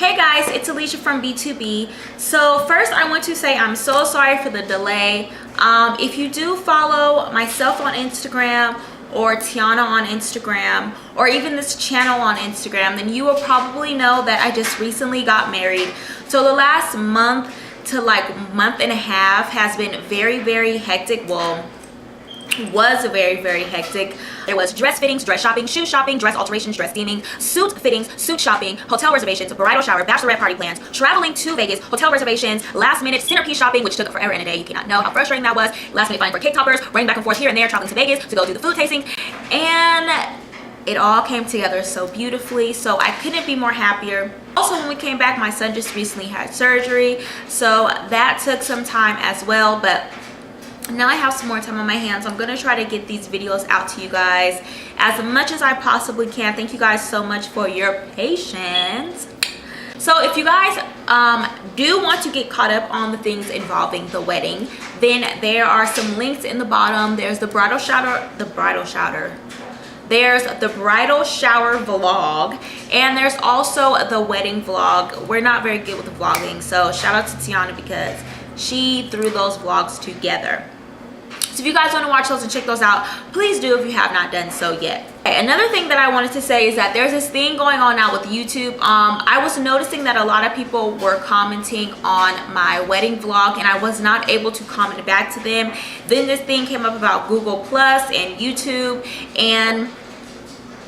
Hey guys, it's Alicia from B2B. So first I want to say I'm so sorry for the delay. If you do follow myself on Instagram or Tiana on Instagram or even this channel on Instagram, then you will probably know that I just recently got married. So the last month to like month and a half has been very hectic. Well, was very hectic. There was dress fittings, dress shopping, shoe shopping, dress alterations, dress theming, suit fittings, suit shopping, hotel reservations, bridal shower, bachelorette party plans, traveling to Vegas, hotel reservations, last minute centerpiece shopping, which took forever and a day. You cannot know how frustrating that was. Last minute finding for cake toppers, running back and forth here and there, traveling to Vegas to go do the food tasting, and it all came together so beautifully. So I couldn't be more happier. Also, when we came back, my son just recently had surgery, so that took some time as well, but now I have some more time on my hands. I'm going to try to get these videos out to you guys as much as I possibly can. Thank you guys so much for your patience. So if you guys do want to get caught up on the things involving the wedding, then there are some links in the bottom. There's the bridal shower, there's the bridal shower vlog, and there's also the wedding vlog. We're not very good with the vlogging, so shout out to Tiana because she threw those vlogs together. So if you guys want to watch those and check those out, please do if you have not done so yet. Okay, another thing that I wanted to say is that there's this thing going on now with YouTube. I was noticing that a lot of people were commenting on my wedding vlog and I was not able to comment back to them. Then this thing came up about Google Plus and YouTube, and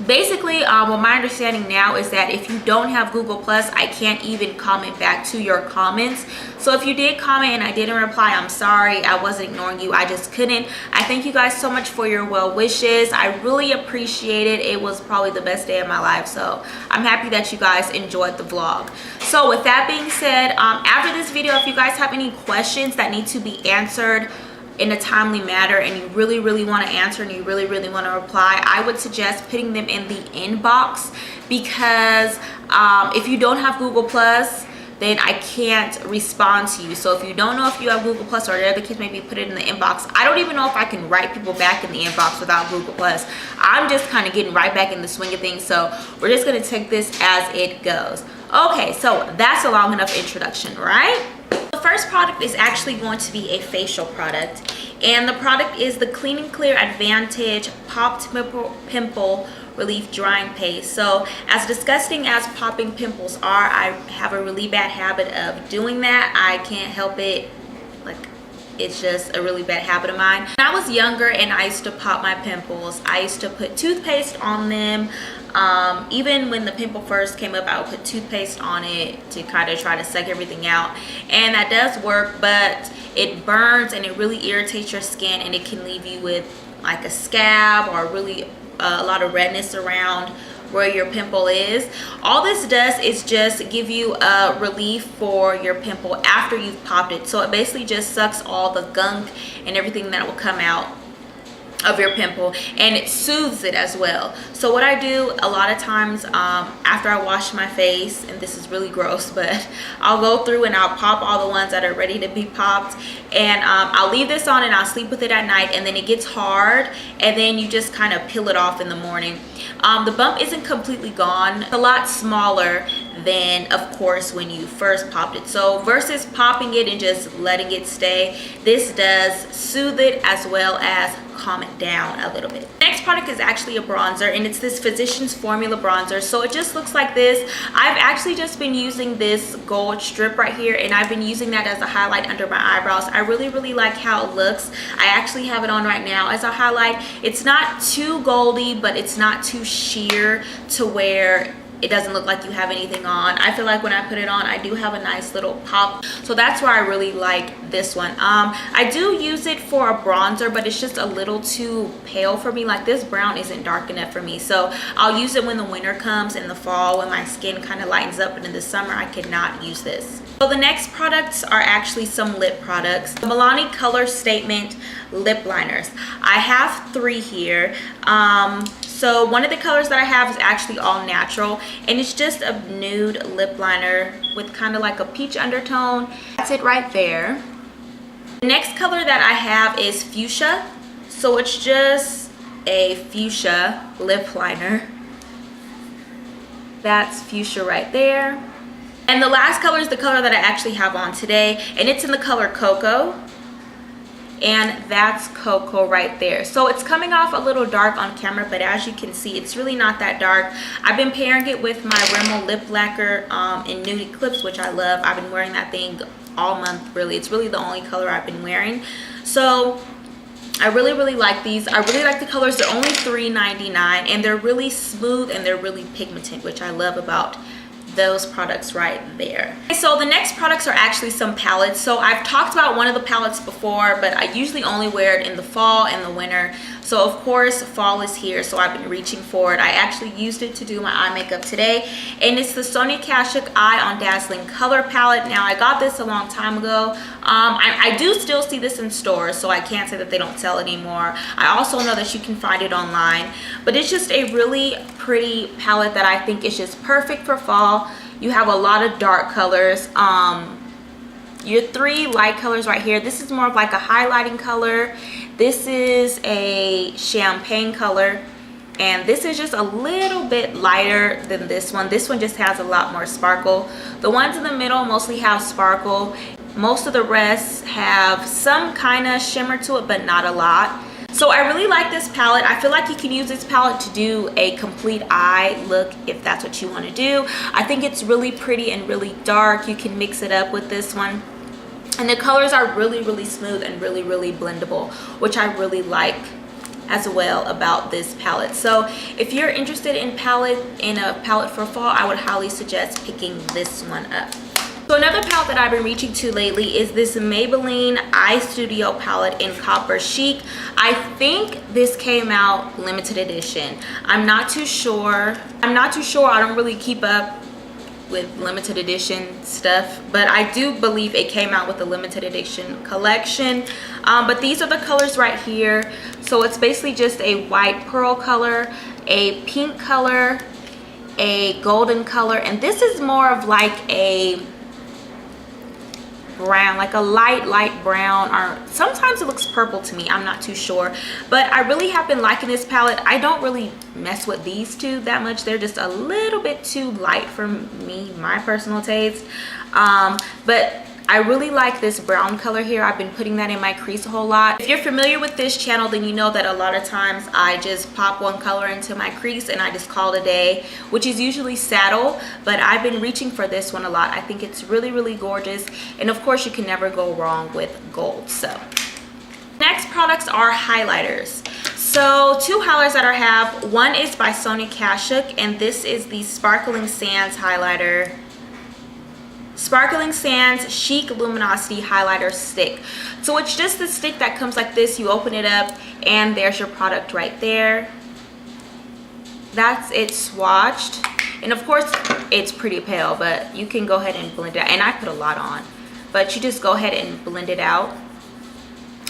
basically what my understanding now is that if you don't have Google Plus, I can't even comment back to your comments. So if you did comment and I didn't reply, I'm sorry. I wasn't ignoring you, I just couldn't. I thank you guys so much for your well wishes. I really appreciate it. It was probably the best day of my life, so I'm happy that you guys enjoyed the vlog. So with that being said, after this video, if you guys have any questions that need to be answered in a timely manner and you really want to answer and you really want to reply, I would suggest putting them in the inbox, because if you don't have Google Plus, then I can't respond to you. So if you don't know if you have Google Plus or whatever the case may be, put it in the inbox. I don't even know if I can write people back in the inbox without Google Plus. I'm just kind of getting right back in the swing of things, so we're just going to take this as it goes. Okay, so that's a long enough introduction, right? The first product is actually going to be a facial product, and the product is the Clean and Clear Advantage Popped Pimple Relief Drying Paste. So as disgusting as popping pimples are, I have a really bad habit of doing that. I can't help it. Like, it's just a really bad habit of mine. When I was younger and I used to pop my pimples, I used to put toothpaste on them. Even when the pimple first came up, I would put toothpaste on it to kind of try to suck everything out, and that does work, but it burns and it really irritates your skin, and it can leave you with like a scab or really a lot of redness around where your pimple is. All this does is just give you a relief for your pimple after you've popped it. So it basically just sucks all the gunk and everything that will come out of your pimple, and it soothes it as well. So what I do a lot of times after I wash my face, and this is really gross, but I'll go through and I'll pop all the ones that are ready to be popped, and I'll leave this on and I'll sleep with it at night, and then it gets hard, and then you just kind of peel it off in the morning. The bump isn't completely gone. It's a lot smaller than, of course, when you first popped it. So versus popping it and just letting it stay, this does soothe it as well as calm it down a little bit. Next product is actually a bronzer, and it's this Physicians Formula bronzer. So it just looks like this. I've actually just been using this gold strip right here, and I've been using that as a highlight under my eyebrows. I really like how it looks. I actually have it on right now as a highlight. It's not too goldy, but it's not too sheer to where it doesn't look like you have anything on. I feel like when I put it on, I do have a nice little pop. So that's why I really like this one. I do use it for a bronzer, but it's just a little too pale for me. Like, this brown isn't dark enough for me. So I'll use it when the winter comes, in the fall when my skin kind of lightens up, and in the summer I cannot use this. So the next products are actually some lip products. The Milani Color Statement lip liners. I have 3 here. So one of the colors that I have is actually all natural, and it's just a nude lip liner with kind of like a peach undertone. That's it right there. The next color that I have is fuchsia. So it's just a fuchsia lip liner. That's fuchsia right there. And the last color is the color that I actually have on today, and it's in the color Cocoa. And that's Cocoa right there. So it's coming off a little dark on camera, but as you can see, it's really not that dark. I've been pairing it with my Rimmel lip lacquer in Nude Eclipse, which I love. I've been wearing that thing all month, really. It's really the only color I've been wearing. So I really like these. I really like the colors. They're only $3.99, and they're really smooth and they're really pigmented, which I love about those products right there. Okay, so the next products are actually some palettes. So I've talked about one of the palettes before, but I usually only wear it in the fall and the winter. So of course fall is here, so I've been reaching for it. I actually used it to do my eye makeup today, and it's the Sonia Kashuk Eye on Dazzling Color Palette. Now I got this a long time ago. I do still see this in stores, so I can't say that they don't sell it anymore. I also know that you can find it online, but it's just a really pretty palette that I think is just perfect for fall. You have a lot of dark colors. Your 3 light colors right here. This is more of like a highlighting color. This is a champagne color, and this is just a little bit lighter than this one. This one just has a lot more sparkle. The ones in the middle mostly have sparkle. Most of the rest have some kind of shimmer to it, but not a lot. So I really like this palette. I feel like you can use this palette to do a complete eye look if that's what you want to do. I think it's really pretty and really dark. You can mix it up with this one. And the colors are really smooth and really blendable, which I really like as well about this palette. So if you're interested in a palette for fall, I would highly suggest picking this one up. So another palette that I've been reaching to lately is this Maybelline Eye Studio palette in Copper Chic. I think this came out limited edition. I'm not too sure. I don't really keep up with limited edition stuff, but I do believe it came out with a limited edition collection. But these are the colors right here. So it's basically just a white pearl color, a pink color, a golden color, and this is more of like a brown, like a light brown, or sometimes it looks purple to me. I'm not too sure, but I really have been liking this palette. I don't really mess with these two that much. They're just a little bit too light for me, my personal taste. But I really like this brown color here. I've been putting that in my crease a whole lot. If you're familiar with this channel, then you know that a lot of times I just pop one color into my crease and I just call it a day, which is usually Saddle, but I've been reaching for this one a lot. I think it's really gorgeous, and of course you can never go wrong with gold. So next products are highlighters. So 2 highlighters that I have, one is by Sonia Kashuk, and this is the Sparkling Sands highlighter. Sparkling Sands Chic Luminosity Highlighter Stick. So it's just the stick that comes like this. You open it up and there's your product right there. That's it swatched. And of course it's pretty pale, but you can go ahead and blend it out. And I put a lot on, but you just go ahead and blend it out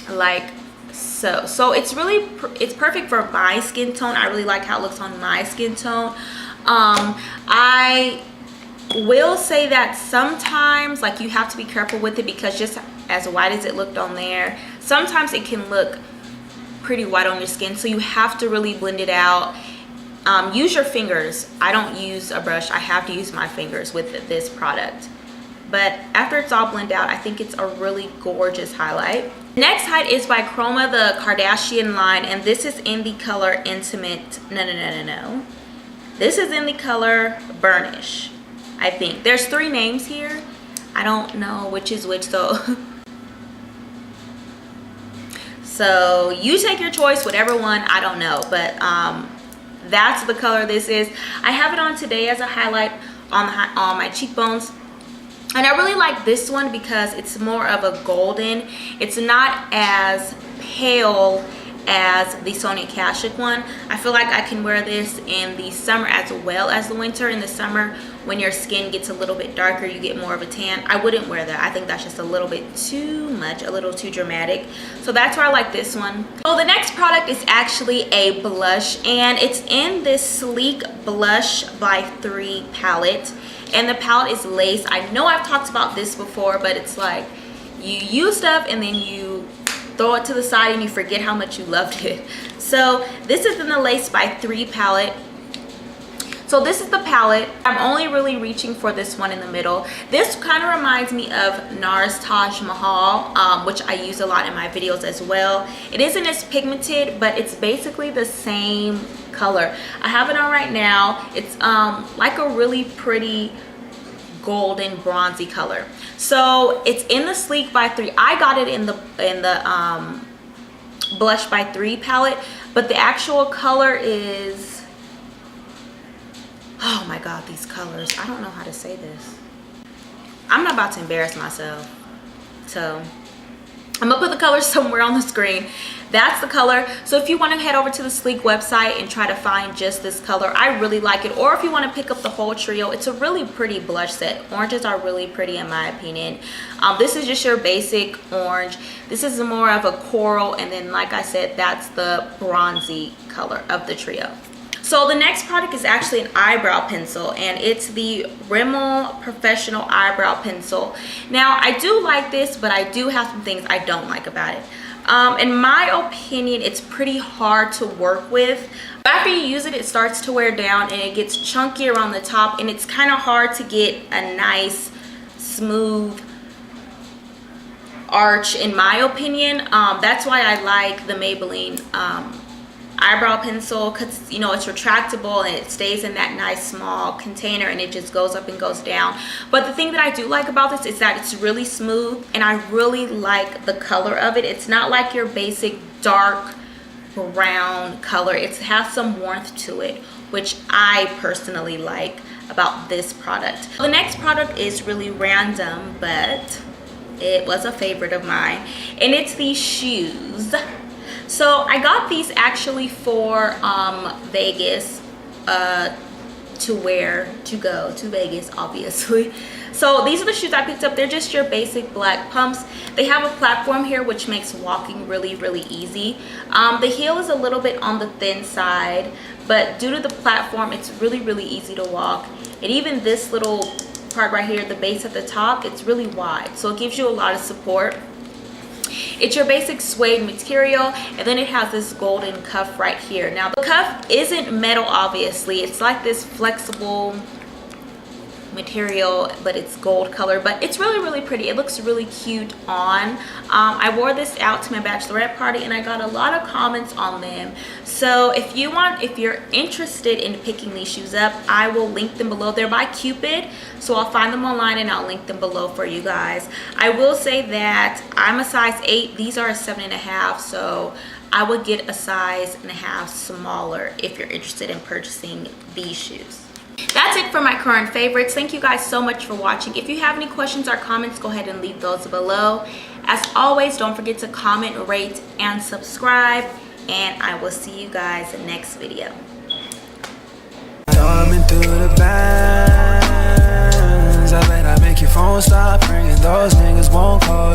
like so. So it's perfect for my skin tone. I really like how it looks on my skin tone. I will say that sometimes, like, you have to be careful with it, because just as white as it looked on there, sometimes it can look pretty white on your skin, so you have to really blend it out. Use your fingers. I don't use a brush. I have to use my fingers with this product. But after it's all blended out, I think it's a really gorgeous highlight. Next highlight is by Chroma, the Kardashian line, and this is in the color Intimate. No. This is in the color Burnish. I think there's 3 names here. I don't know which is which, so you take your choice, whatever one, I don't know, but that's the color this is. I have it on today as a highlight on my cheekbones, and I really like this one because it's more of a golden. It's not as pale as the Sonia Kashuk one. I feel like I can wear this in the summer as well as the winter. In the summer, when your skin gets a little bit darker, you get more of a tan. I wouldn't wear that. I think that's just a little bit too much, a little too dramatic. So that's why I like this one. So the next product is actually a blush, and it's in this Sleek Blush by 3 palette, and the palette is Lace. I know I've talked about this before, but it's like you use stuff and then you throw it to the side and you forget how much you loved it. So this is in the Lace by 3 palette. So this is the palette. I'm only really reaching for this one in the middle. This kind of reminds me of NARS Taj Mahal, which I use a lot in my videos as well. It isn't as pigmented, but it's basically the same color. I have it on right now. It's like a really pretty golden bronzy color. So it's in the Sleek by 3. I got it in the Blush by 3 palette, but the actual color is, oh my god, these colors, I don't know how to say this. I'm not about to embarrass myself, so I'm gonna put the color somewhere on the screen. That's the color. So if you want to head over to the Sleek website and try to find just this color, I really like it. Or if you want to pick up the whole trio, it's a really pretty blush set. Oranges are really pretty in my opinion. This is just your basic orange. This is more of a coral, and then like I said, that's the bronzy color of the trio. So the next product is actually an eyebrow pencil, and it's the Rimmel Professional Eyebrow Pencil. Now I do like this, but I do have some things I don't like about it. In my opinion, it's pretty hard to work with. After you use it, it starts to wear down and it gets chunky around the top, and it's kind of hard to get a nice smooth arch in my opinion. That's why I like the Maybelline eyebrow pencil, because you know it's retractable and it stays in that nice small container and it just goes up and goes down. But the thing that I do like about this is that it's really smooth, and I really like the color of it. It's not like your basic dark brown color. It has some warmth to it, which I personally like about this product. The next product is really random, but it was a favorite of mine, and it's these shoes. So I got these actually for Vegas, to wear to go to Vegas, obviously. So these are the shoes I picked up. They're just your basic black pumps. They have a platform here which makes walking really easy. The heel is a little bit on the thin side, but due to the platform, it's really easy to walk. And even this little part right here, the base at the top, it's really wide, so it gives you a lot of support. It's your basic suede material, and then it has this golden cuff right here. Now the cuff isn't metal, obviously. It's like this flexible material, but it's gold color, but it's really pretty. It looks really cute on. I wore this out to my bachelorette party and I got a lot of comments on them. So if you're interested in picking these shoes up, I will link them below. They're by Cupid, so I'll find them online and I'll link them below for you guys. I will say that I'm a size 8. These are a 7.5, so I would get a size and a half smaller if you're interested in purchasing these shoes. That's it for my current favorites. Thank you guys so much for watching. If you have any questions or comments, go ahead and leave those below. As always, don't forget to comment, rate, and subscribe, and I will see you guys in the next video. Coming through the bands, I bet I make your phone stop ringing. Those niggas won't call